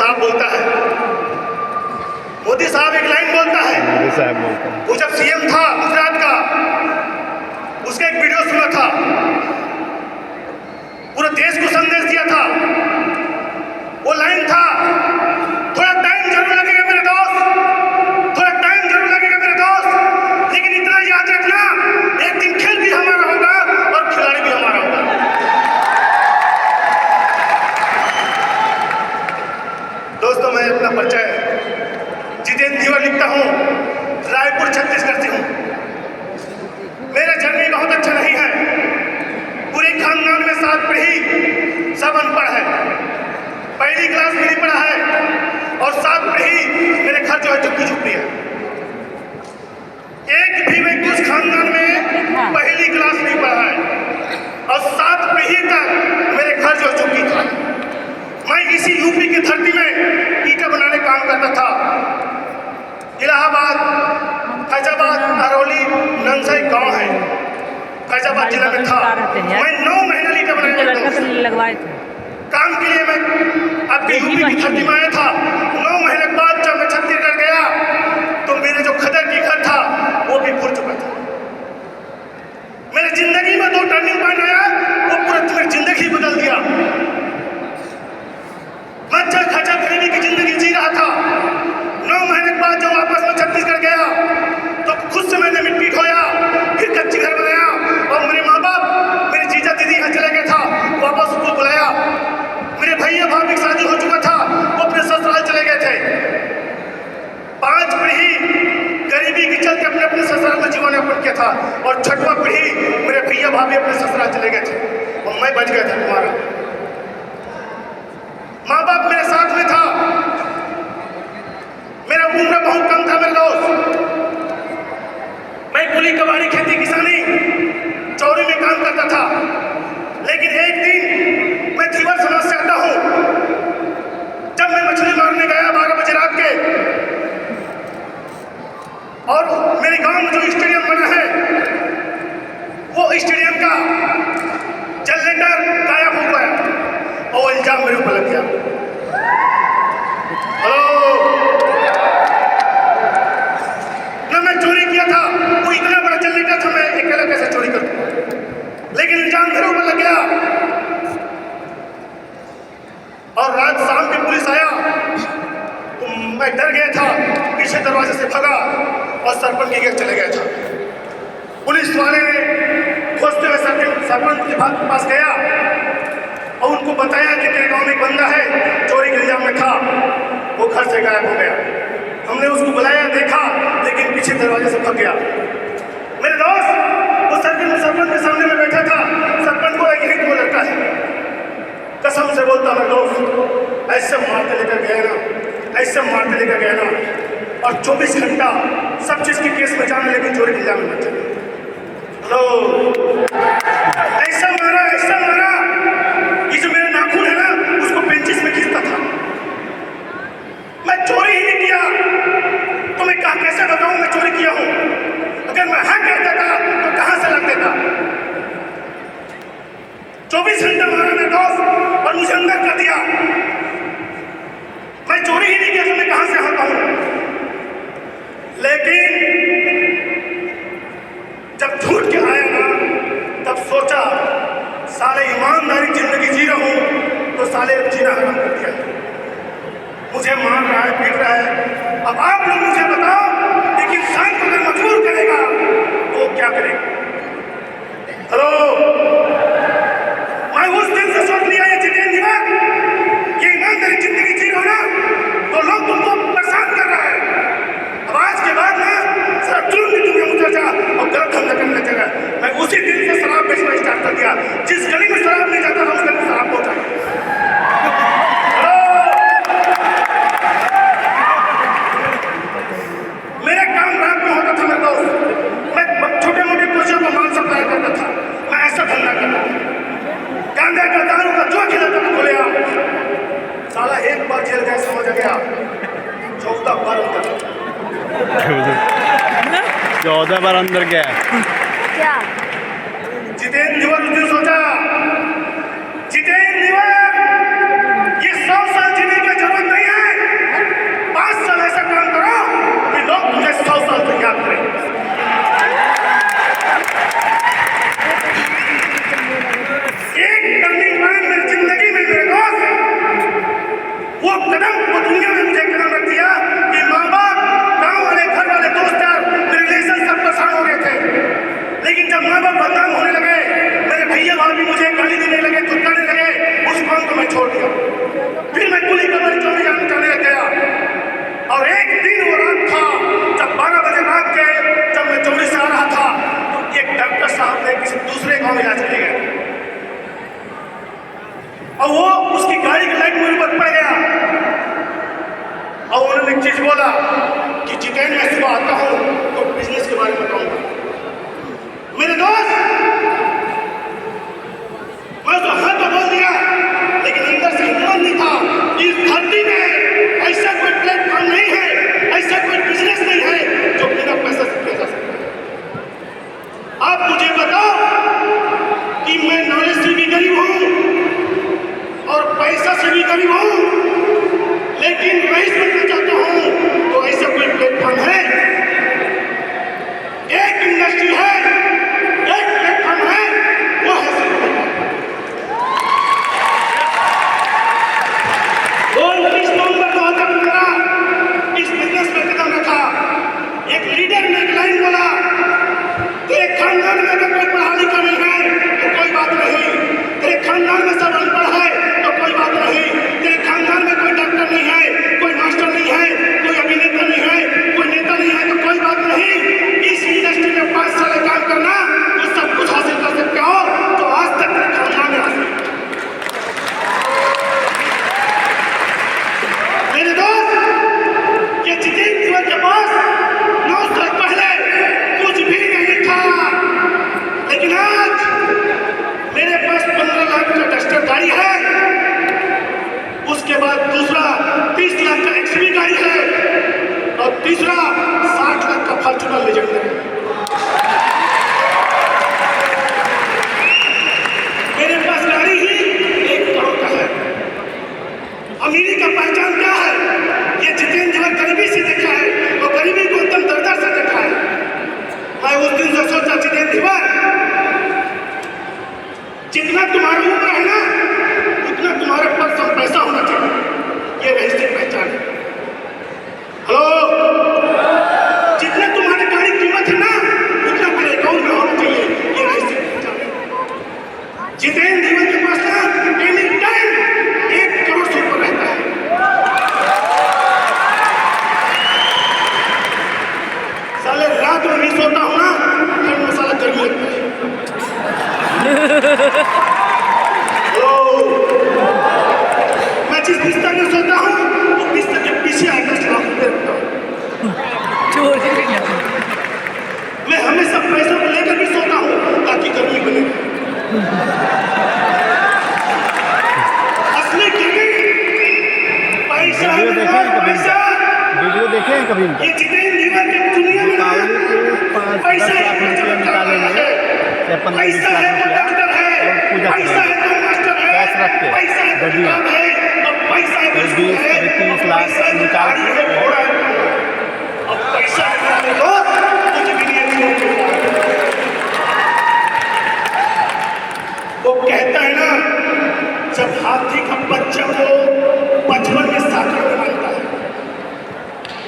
साहब बोलता है, मोदी साहब एक लाइन बोलता है, मोदी साहब बोलते हैं। वो जब सीएम था गुजरात का, उसका एक वीडियो सुना था, पूरे देश को संदेश दिया था। वो लाइन था, थोड़ा टाइम जरूर लगेगा मेरे दोस्त, थोड़ा टाइम जरूर लगेगा मेरे दोस्त, लेकिन इतना याद रखना, एक दिन खेल भी हमारा होगा और खिलाड़ी भी हमारा होगा। दोस्तों, मैं अपना परिचय जितेंद्र धीवर लिखता हूँ, रायपुर छत्तीसगढ़ से हूँ। मेरा जर्नी बहुत अच्छा नहीं है। पूरे खानदान में 7 पीढ़ी सब अनपढ़ है। पहली क्लास में नहीं पढ़ा है और 7 पीढ़ी मेरे घर जो है झुग्गी झुग्गी है। एक भी व्यक्ति उस खानदान में पहली क्लास नहीं पढ़ा है और 7 पीढ़ी तक मेरे घर जो झुग्गी था। मैं इसी यूपी की धरती में ईंटा बनाने काम करता था। इलाहाबाद, फैजाबाद, अरौली, नंसई गांव है, फैजाबाद जिला में था। मैं 9 महीना ईंटा बनाने लगवाए थे काम के लिए। मैं आपके यूपी की धरती में आया था। 9 महीने बाद जब मैं छत्तीसगढ़ गया तो मेरे जो खदर की घर था वो भी भूल चुका था। मेरी जिंदगी में 2 टर्निंग पॉइंट आया, वो पूरा मेरी जिंदगी बदल दिया। मैं खचा गरीबी की जिंदगी जी रहा था। 9 महीने बाद जब वापस मैं छत्तीसगढ़ गया तो खुद से मैंने मिट्टी ढोया, फिर कच्ची घर बनाया और मेरे माँ बाप, मेरे जीजा दीदी यहाँ चले गए था, वापस उसको बुलाया। मेरे भैया भाभी की शादी हो चुका था, वो अपने ससुराल चले गए थे। 5 पीढ़ी गरीबी के चलते अपने अपने ससुराल में जीवन यापन किया था और 6वां पीढ़ी मेरे भैया भाभी अपने ससुराल चले गए थे और मैं बच गया था। तुम्हारा माँ बाप मेरे साथ में था। मेरा उम्र बहुत कम था मेरे दोस्त। मैं कुली कबाड़ी, खेती किसानी, चौरी में काम करता था। लेकिन एक दिन मैं धीवर समाज से आता हूँ। जब मैं मछली मारने गया 12 बजे रात के, और मेरे गांव में जो स्टेडियम बना है वो स्टेडियम का जनरेटर गायब हो गया और वो इल्जाम मेरे ऊपर लग गया। हेलो, ना मैं चोरी किया था, वो इतना बड़ा जनरेटर था, मैं अकेला कैसे चोरी कर दूं? लेकिन इल्जाम मेरे ऊपर लग गया और रात शाम में पुलिस आया तो मैं डर गया था, पीछे दरवाजे से भागा और सरपंच के घर चले गया था। पुलिस वाले खोजते हुए सरपंच के पास गया और उनको बताया कि तेरे गांव में एक बंदा है, चोरी के इल्जाम में था, वो घर से गायब हो गया। हमने उसको बुलाया, देखा, लेकिन पीछे दरवाजे से भाग गया। मेरे दोस्त, वो सरपंच के सामने में बैठा था। सरपंच को यही तो लगता है, कसम से बोलता मेरे दोस्त, ऐसे मारते लेकर गया ना, ऐसे मारते लेकर गया ना, और 24 घंटा सब चीज के केस में जाने, लेकिन चोरी के इल्जाम में बचा। हेलो, ऐसा मारा, ऐसा मारा, ये जो मेरे नाखून है ना उसको पेंचिस में खींचता था। मैं चोरी ही नहीं किया तो मैं कैसे बताऊं मैं चोरी किया हूं? अगर मैं हाँ कहता था तो कहां से लग देता? 24 घंटा मारा मेरे दोस्त और मुझे अंदर कर दिया। मैं चोरी ही नहीं किया तो मैं कहां से हाँ कहूं? लेकिन जब झूठ के आया ना, तब सोचा साले ईमानदारी जिंदगी जी रहा हूं तो साले जीना हराम कर दिया। मुझे मार रहा है, पीट रहा है। अब आप लोग मुझे बताओ, एक इंसान को अगर मजबूर करेगा तो क्या करेगा? हेलो, मैं उस दिन से सोच लिया ये जितेंद्र धीवर, ये ईमानदारी जिंदगी जी रहा ना तो लोग तुमको परेशान कर रहा है। अब आज के बाद ना सारा जुल्म भी तुम्हें उतर जा और गलत धंधा करने लगेगा। मैं उसी दिन से शराब बेचना स्टार्ट कर दिया। जिस गली में शराब नहीं जाता था उस गली में शराब पहुंचा। मेरा काम रात में होता था मेरे दोस्त। मैं छोटे मोटे कोचियों को माल सप्लाई करता था। मैं ऐसा धंधा करता था, गांजा का, दारू का, जो खिलाता था बोले आप। साला एक बार जेल गया, समझ गया 14 बार अंदर 14 बार अंदर गया। क्या जितेंद्र धीवर ने सोचा, जितेंद्र धीवर ये 100 साल जीने की जरूरत नहीं है। कदम वो दुनिया में मुझे कदम रख दिया कि माँ बाप, गाँव वाले, घर वाले, दोस्त यार, मेरे रिलेशन सब परेशान हो गए थे। लेकिन जब माँ बाप बदनाम होने लगे, मेरे भैया भाभी मुझे गाली देने लगे, धुतकारने लगे, उस काम को मैं छोड़ दिया। फिर मैं कुली कबाड़ी चौड़ी जाने लग गया। और एक दिन वो रात था जब 12 बजे रात के, जब मैं चौड़ी से आ रहा था, तो एक डॉक्टर साहब ने किसी दूसरे गाँव में इलाज के लिए गए और वो उसकी गाड़ी की लाइट मेरे ऊपर पड़ गया और उन्होंने एक चीज बोला कि जितेंद्र, मैं सुबह आता हूँ तो बिजनेस के बारे में बताऊंगा। मेरे दोस्त, मैं तो हाँ तो बोल दिया, लेकिन अंदर से हिम्मत नहीं था। इस धरती में ऐसा कोई प्लेटफॉर्म नहीं है, ऐसा कोई बिजनेस नहीं है जो बिना पैसा से किया जा सकता है। आप मुझे बताओ कि मैं नॉलेज से भी गरीब हूँ और पैसा से भी गरीब हूँ, लेकिन रईस बनना चाहता हूँ, तो ऐसा कोई प्लेटफॉर्म है? एक इंडस्ट्री है, एक प्लेटफॉर्म है, वो है नवंबर 2015 इस बिजनेस में कदम रखा। एक लीडर ने एक लाइन बोला, तेरे खानदान में अगर कोई पढ़ा लिखा नहीं है तो कोई बात नहीं, तेरे खानदान में सब अनपढ़ है तो कोई बात नहीं, तेरे खानदान में कोई डॉक्टर नहीं है, कोई मास्टर नहीं है, कोई अभिनेता नहीं है, कोई नेता नहीं है, तो कोई बात नहीं। इस इंडस्ट्री में 5 साल काम करना तो सब कुछ हासिल कर सकते हो तो आज तक तेरे खानदान में हासिल। मेरे दोस्त, ये जितेंद्र जीवन के पास 9 साल पहले कुछ भी नहीं था, लेकिन आज मेरे पास 15 लाख का डस्टर गाड़ी है, उसके बाद दूसरा 30 लाख का एक्सवी गाड़ी है और तीसरा 60 लाख का फॉर्च्यूनर लेजेंड है। मेरे पास गाड़ी ही 1 करोड़ का है। अमीरी का पहचान क्या है? ये जितेंद्र जीवन गरीबी से देखा है, वो गरीबी को एकदम दरदर से देखा है। मैं उस दिन से सोचा, जितेंद्र जीवन, जितना तुम्हारी उम्र है ना, उतना तुम्हारे पास सब पैसा होना चाहिए। ये रईस की पहचान है। हेलो, जितना तुम्हारी गाड़ी कीमत है ना, उतना मेरे अकाउंट में होना चाहिए। ये रईस की पहचान है। जितेंद्र जीवन के पास ना एनी टाइम 1 करोड़ से ऊपर रहता है। साले रात में नहीं सोता हूँ ना, फिर मसाला गर्मी लगता है। मैं जिस बिस्तर में सोता हूँ, वो बिस्तर के पीछे 10 लाख रुपए रखता हूँ। मैं हमेशा पैसा को लेकर भी सोता हूँ ताकि गर्मी बने। असली गर्मी पैसा है, पैसा। वीडियो देखे हैं कभी? ये जितेंद्र जीवन की दुनिया में पैसा है, निकालेंगे 15-20 लाख रुपया और पूजा करेंगे, कैश रख के गड्डियाँ 20-30 लाख निकाल के। वो कहता है ना, जब हाथी का बच्चा को बचपन में साकर में मानता है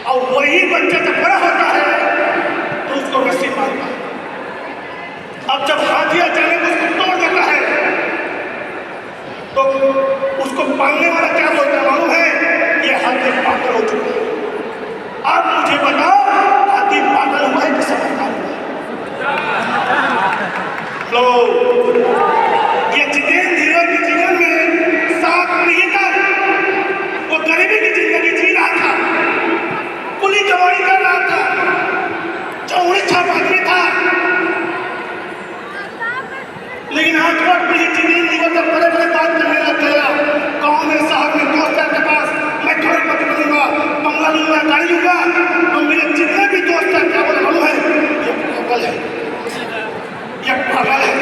और वही बच्चा जब बड़ा होता है तो उसको रस्सी मारता है। अब जब हाथी अचानक उसको तोड़ देता है तो उसको पालने वाला क्या बोलता है मालूम है? ये हाथी पागल हो चुका है। अब मुझे बताओ, हाथी पागल हुआ है कि समझदार हुआ? लो, ये जितेंद्र जीवन के जीवन में 7 पीढ़ी तक वो गरीबी की जिंदगी जी रहा था, कुली कबाड़ी कर रहा था, चौड़ी छाप आदमी था, लेकिन आज वक्त पीढ़ी जितेंद्र जीवन जब बड़े-बड़े बात करने लग गया, गाँव में, शहर में, दोस्तों के पास मैं करोड़पति बनूंगा, बंगला लूंगा, गाड़ी लूंगा, तो मेरे जितने भी दोस्त हैं क्या बोले मालूम है? ये पागल है, ये पागल है,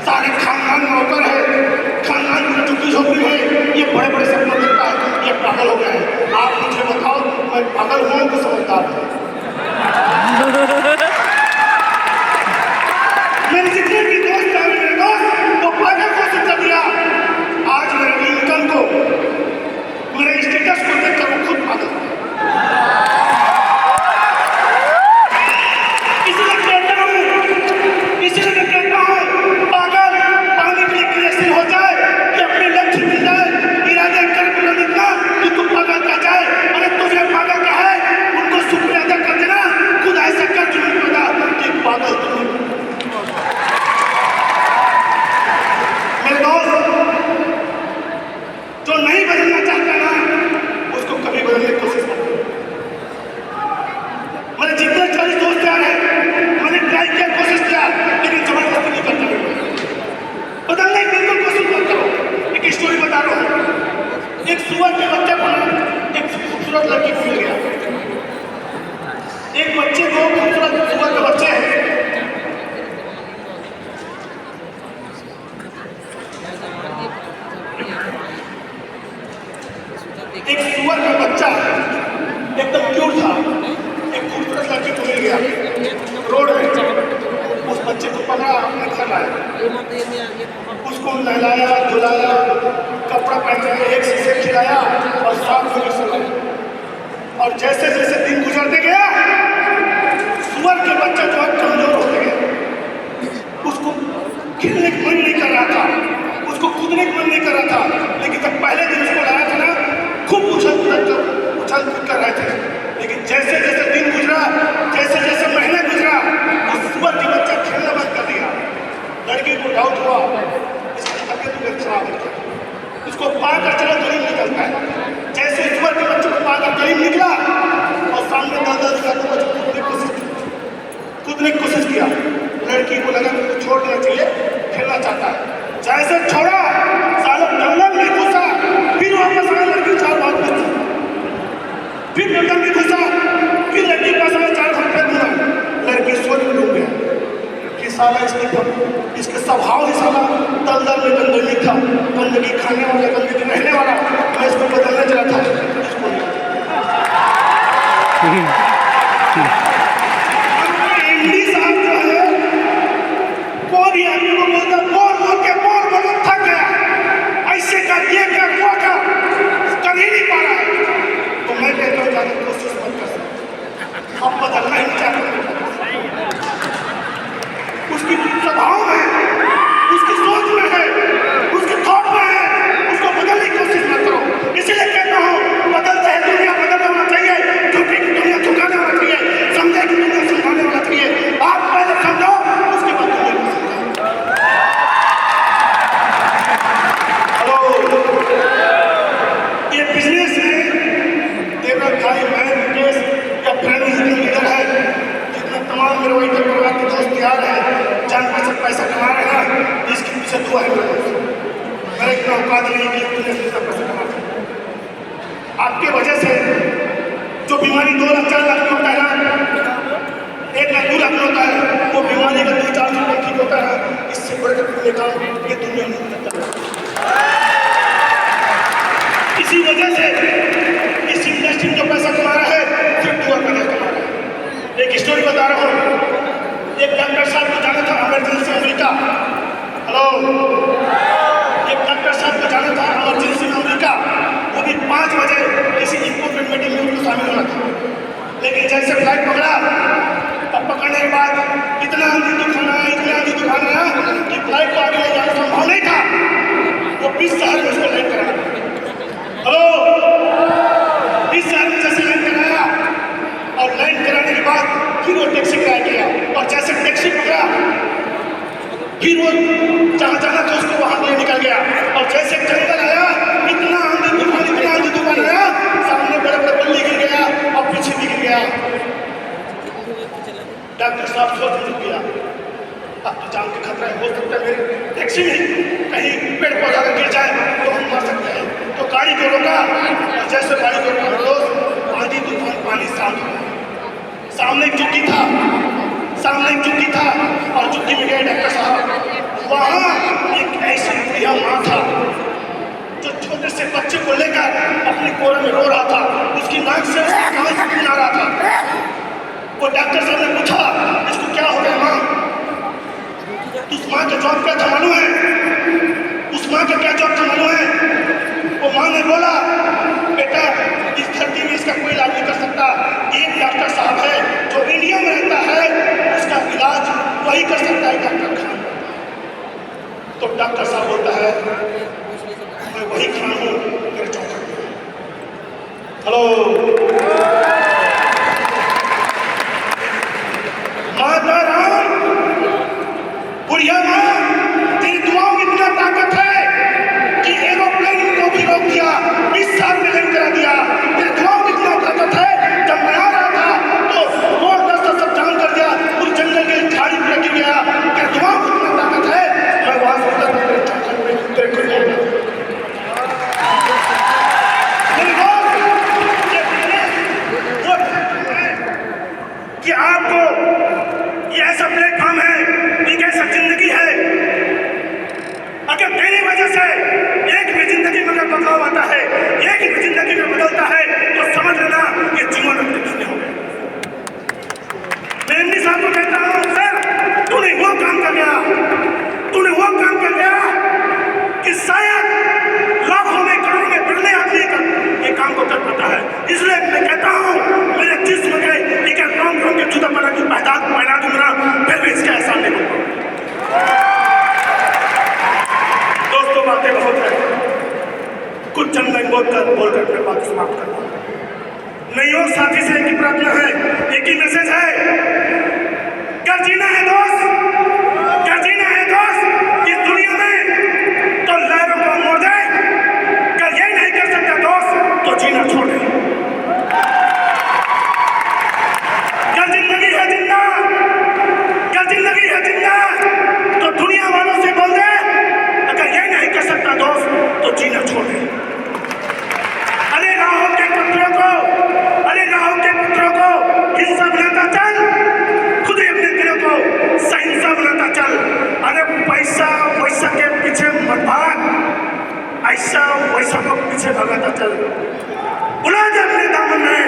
सारे खानदान नौकर है, खानदान की झुग्गी झोपड़ी है, ये बड़े बड़े सपने देखता है, ये पागल हो गया है। आप मुझे बताओ, मैं पागल हूँ कि समझदार हूँ? मेरे जितने भी दोस्त हैं, मेरे दोस्त, वो पागल को शिक्षा दिया। आज मेरे लिंकन को, मेरे स्टेटस एक सुअर का बच्चा एकदम क्यूट था, एक खूबसूरत लड़की को मिल गया रोड में। उस बच्चे को पकड़ा, अपने घर लाया, उसको नहलाया धुलाया, कपड़ा पहनाया, एक से खिलाया और साफ होकर सुलाया। और जैसे जैसे दिन गुजरते गया, सुअर के बच्चा जो है कमजोर होते गए। उसको खेलने का मन नहीं कर रहा था, उसको कूदने का मन नहीं कर रहा था। लेकिन जब पहले दिन उसको लाया था ना, खूब उछल कूद कर रहे थे। लेकिन जैसे जैसे दिन गुजरा, जैसे जैसे महीने गुजरा, उस सुअर के बच्चा खेलना बंद कर दिया। लड़की को डाउट हुआ, इसकी तबीयत खराब हो गई। उसको पाकर चलो गरीब निकलता है। जैसे सुअर के बच्चे को पाकर गरीब निकला और सामने दादा दिखाते कूदने की कोशिश किया। लड़की को लगा कि छोड़ देना चाहिए, खेलना चाहता है। जैसे छोड़ा, साला दलदल में घुसा, फिर वापस आया। लड़की 4 भाग में थी, फिर दलदल में घुसा, फिर लड़की के पास आया, 4 भाग में दूर। लड़की सोच में डूब गया कि साला इसके स्वभाव ही साला दलदल में गंदगी था, गंदगी खाने वाला, गंदगी रहने वाला। मैं इसको बदलने चला था, इसको साहब जो है, कोई भी आदमी को बोलता बोल थक गया, ऐसे कर, ये कर, वो कर ही नहीं पा रहा है। तो मैं कहता हूँ ज़्यादा कोशिश मत कर सकते, हम बदलना ही नहीं चाहते। उसकी स्वभाव में, उसकी सोच में है, उसके थॉट में है, उसको बदलने की कोशिश मत करो। इसलिए कहता हूँ, बदलते है दुनिया, बदलना होना चाहिए, झूठी की दुनिया झुकाने होना चाहिए, समझे की दुनिया समझाने होना चाहिए। आप पहले समझो, उसके बाद दुनिया को समझाओ। हेलो, ये बिजनेस में देवराज भाई, मैं मुकेश या फ्रेंड लीडर है, जितने तमाम मेरे वही परिवार के दोस्त यार हैं, जान पैसा कमा रहे हैं, इसके पीछे दुआ है मेरे इतना औकात नहीं कि बिजनेस में पैसा कमा रहे। आपके वजह से जो बीमारी 2 लाख 4 लाख में होता है ना, 1 लाख 2 लाख में होता है, वो बीमारी का 2-4 रुपये ठीक होता है। इससे बड़े पुण्य काम ये दुनिया में नहीं करता। इसी वजह से इस इंडस्ट्री में जो पैसा कमा रहा है, सिर्फ दुआ करके कमा रहा है। एक स्टोरी बता रहा हूँ। एक डॉक्टर साहब को जाना था इमरजेंसी अमेरिका। हेलो, एक डॉक्टर साहब को जाना था इमरजेंसी अमेरिका, वो भी 5 बजे किसी इंपोर्टेंट मीटिंग में उनको शामिल होना था। लेकिन जैसे फ्लाइट पकड़ा, अब पकड़ने के बाद इतना आंधी तूफान आया कि फ्लाइट को आगे ले जाना संभव नहीं था। वो 20 शहर में उसको लैंड कराना। हेलो, 20 शहर में जैसे लैंड कराया और लैंड कराने के बाद फिर वो टैक्सी कराया किया, और जैसे टैक्सी पकड़ा, फिर वो जहाँ जाना था उसको वहाँ ले निकल गया। और जैसे जंगल आया, इतना आंधी तूफान आया, सामने बड़े बड़े बल्ली गिर गया और पीछे भी गिर गया। डॉक्टर साहब सोच गया, अब तो जान के खतरा है, हो सकता है मेरी टैक्सी में कहीं पेड़ पौधा गिर जाए तो हम मर सकते हैं। तो गाड़ी को रोका, और जैसे गाड़ी को रोका, दोस्त आंधी तूफान पानी शांत हो गया। सामने एक चुट्टी था, और चुट्टी में गए डॉक्टर साहब। वहाँ एक ऐसी बुढ़िया माँ था जो छोटे से बच्चे को लेकर अपने कोरे में रो रहा था, उसकी नाक से खून आ रहा था। वो डॉक्टर साहब ने पूछा, इसको क्या हो गया माँ? उस माँ का जॉब क्या था मालूम है? वो माँ ने बोला, बेटा इस धरती में इसका कोई इलाज नहीं कर सकता। एक डॉक्टर साहब है जो इंडिया में रहता है, उसका इलाज वही कर सकता है, डॉक्टर खान। तो डॉक्टर साहब बोलता है, मैं वही खान हूँ, मेरे चौखट में। हेलो, माता राम, बुढ़िया माँ, तेरी दुआओं में इतना ताकत है कि एरोप्लेन को भी रोक दिया, 20 साल में लैंड करा दिया। तेरी दुआओं में इतना ताकत है, जब मैं आ रहा था तो रोड रास्ता सब जाम कर दिया, उस जंगल के झाड़ी में गिर गया। तेरी दुआओं में इतना ताकत है, मैं वहां से उतर बातें बहुत है, कुछ चंद मैं बोलकर अपने बात समाप्त करता हूँ। नवयुवक साथी से एक ही प्रार्थना है, एक ही मैसेज है, क्या जीना है दोस्त, क्या जीना है दोस्त इस दुनिया में, तो लहरों को मोड़ दे, क्या ये नहीं कर सकता दोस्त तो जीना छोड़ दे। क्या जिंदगी है जिंदा, क्या जिंदगी है जिंदा, तो दुनिया वालों से बोल दे, अगर ये नहीं कर सकता दोस्त तो जीना छोड़ दे। अरे राहों के पुत्रों को, अरे राहों के पुत्रों को हिंसा बनाता चल, खुद ही अपने दिलों को सहिंसा बनाता चल। अरे पैसा वैसा के पीछे मत भाग, ऐसा वैसा को पीछे भगाता चल। बुला दे अपने दामन में,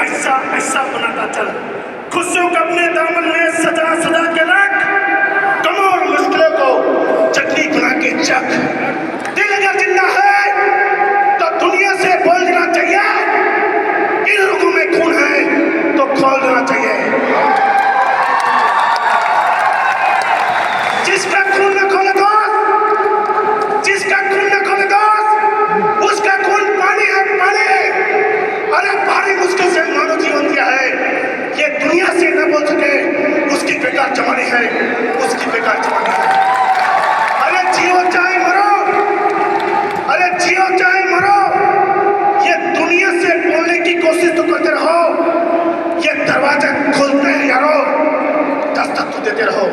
ऐसा ऐसा बनाता चल। खुशियों को अपने दामन में सजा सजा के रख, कमों और मुश्किलों को चटनी बना के चख। दिल अगर जिंदा है तो दुनिया से बोल देना चाहिए, इन लोगों में खून है तो खोल देना चाहिए। जिसका खून न खोले दोस्त, जिसका खून न खोले दोस्त, उसका खून पानी है पानी। अरे भारी मुश्किल से मानव जीवन दिया है, ये दुनिया से न बोल सके उसकी बेकार जमानी है, उसकी बेकार जमानी है। अरे जियो चाहे मरो, अरे जियो चाहे मरो, ये दुनिया से बोलने की कोशिश तो करते रहो, ये दरवाजे खुलते हैं यारो, दस्तक तो देते रहो।